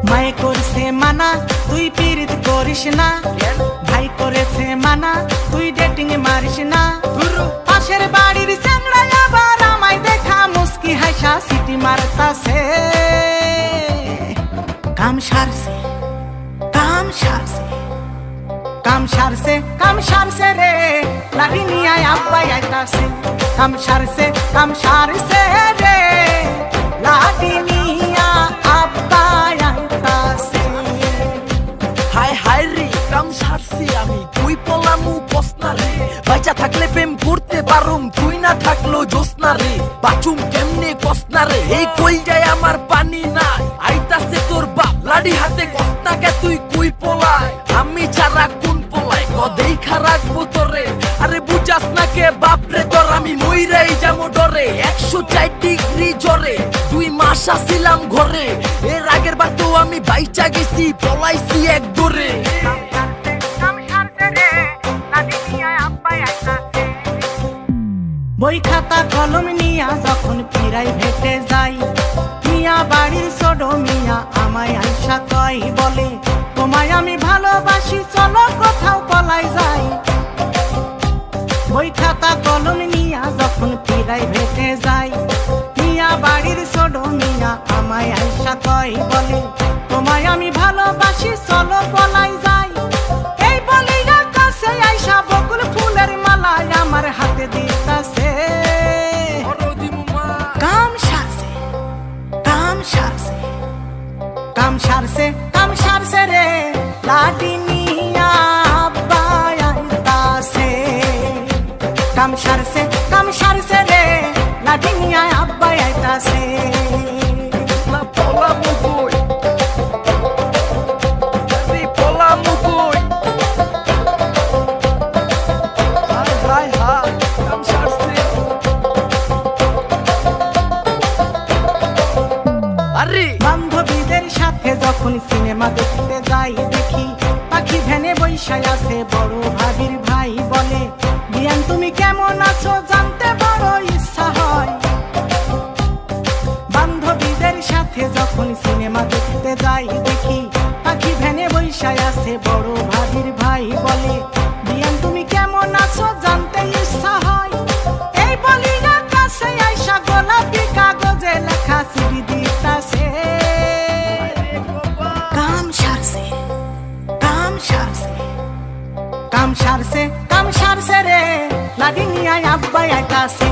মায়ে করছে মানা তুই পীড়িত করিস না, ভাই করেছে মানা তুই ডেটিং মারিস না। পাশের বাড়ির চ্যাংড়া আবার আমায় দেখা মুস্কি হাসা সিটি মারতাছে। কাম সারছে কাম সারছে কাম সারছে কাম সারছে রে, লাঠি নিয়ে আব্বাই আইতাছে। কাম সারছে রে, লাঠি নিয়ে আব্বাই আইতাছে। হায় হায় রে কাম সারছি আমি, তুই পলামু পসনা রে। বাইচা থাকলে প্রেম করতে পারুম, তুই না থাকলো জোসনা রে। বাচুম কেমনে কসনা রে, এই কই যায় আমার পানি নাই। আইতাছে তোর বাপ লাডি হাতে, কসনাকে তুই কুই পলায়। আমি ছাড়া কোন পলায় কদেই রাখবো তোরে। আরে বুঝাস না কে বাপ রে তোর, আমি মইরাই যাবো ডরে। 104 ডিগ্রি জ্বরে 2 মাস আসিলাম ঘরে। এর আগের বার তো আমি বাইচা গেছি, পলাইছি এক দূরে। বই খাতা কলম নিয়া যখন ফিরাই ভেটে যাই, মিয়া বাড়ির ছোট মিয়া আমায় আইসা কই বলে, তোমায় আমি ভালোবাসি চলো কোথাও পলাই যাই। বই খাতা কলম নিয়া যখন ফিরাই ভেটে যাই, মিয়া বাড়ির ছোট মিয়া আমায় আইসা কই বলে, তোমায় আমি ভালোবাসি চলো পলাই যাই। এই বলি কাছে আইসা বকুল ফুলের মালা আমার হাতে দিতাছে। কাম সারছে কাম সারছে কাম সারছে কাম সারছে রে, লাঠি নিয়া আব্বাই আইতাছে। কাম সারছে রে, লাঠি নিয়া আব্বাই আইতাছে। বান্ধবীদের সাথে যখন সিনেমা দেখতে যাই, দেখি পাখি ভ্যানে বৈশায় আছে বড় ভাবির ভাই বলে, বিয়ান তুমি কেমন আছো জানতে বড় ইচ্ছা হয়। বান্ধবীদের সাথে যখন সিনেমা দেখতে যাই, দেখি পাখি ভ্যানে বৈশায় আছে বড় ভাবির ভাই বলে, বিয়ান তুমি কেমন আছো জানতে ইচ্ছা হয়। এই বলি না কাছে আইসা গোলাপি কাগজে লেখা চিঠি দিতাছে। কাম সারছে কাম সারছে রে, লাঠি নিয়ে আব্বাই আইতাছে।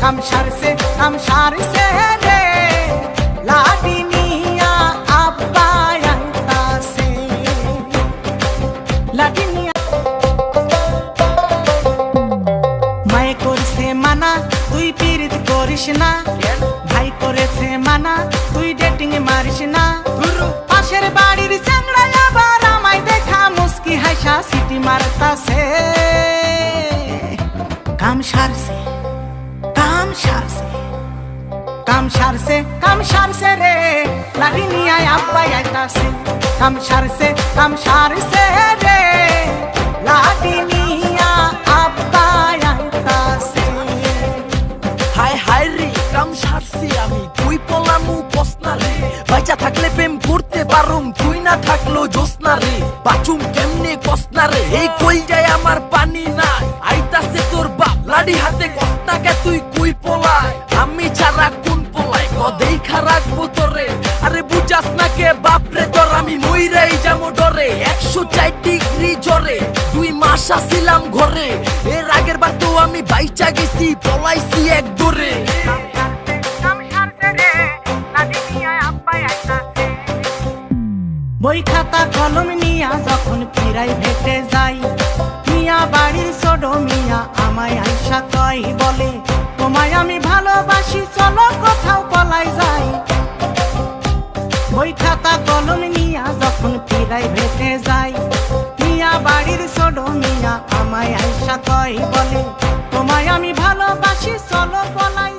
কাম সারছে রে, লাঠি নিয়ে আব্বাই আইতাছে। লাঠি নিয়ে মায়ে করছে মানা তুই পীড়িত করিস না, ভাই করেছে মানা তুই ডেটিং মারিস না। পাশের বাড়ির চ্যাংড়া আবার আমায় দেখা মুস্কি হাসা সিটি মারতাছে। কাম সারছে কাম সারছে রে, লাঠি নিয়ে আব্বাই আইতাছে। কাম সারছে রে, লাঠি নিয়ে আব্বাই আইতাছে। হায় হায় রে কাম সারছি আমি, তুই পলামু পসনা রে। বাইচা থাকলে প্রেম করতে পারুম, তুই না থাকলো জোসনা রে। বাচুম কেমনে কসনা রে, এই কই যায় আমার পানি নাই। আইতাছে তোর বাপ লাডি হাতে, কসনাকে তুই কুই পলায়। আমি ছাড়া কোন পলায় কদেই রাখবো তোরে। আরে বুঝাস না কে বাপ রে তোর, আমি মইরাই যাবো ডরে। 104 ডিগ্রি জ্বরে 2 মাস আসিলাম ঘরে। এর আগের বার তো আমি বাইচা গেছি, পলাইছি এক দূরে। বই খাতা কলম নিয়া যখন ফিরাই ভেটে যাই, মিয়া বাড়ির ছোট মিয়া আমায় আইসা কই বলে, তোমায় আমি ভালোবাসি চলো কোথাও পলাই যাই। বই খাতা কলম নিয়া যখন ফিরাই ভেটে যাই, মিয়া বাড়ির ছোট মিয়া আমায় আইসা কই বলে, তোমায় আমি ভালোবাসি চলো পলাই।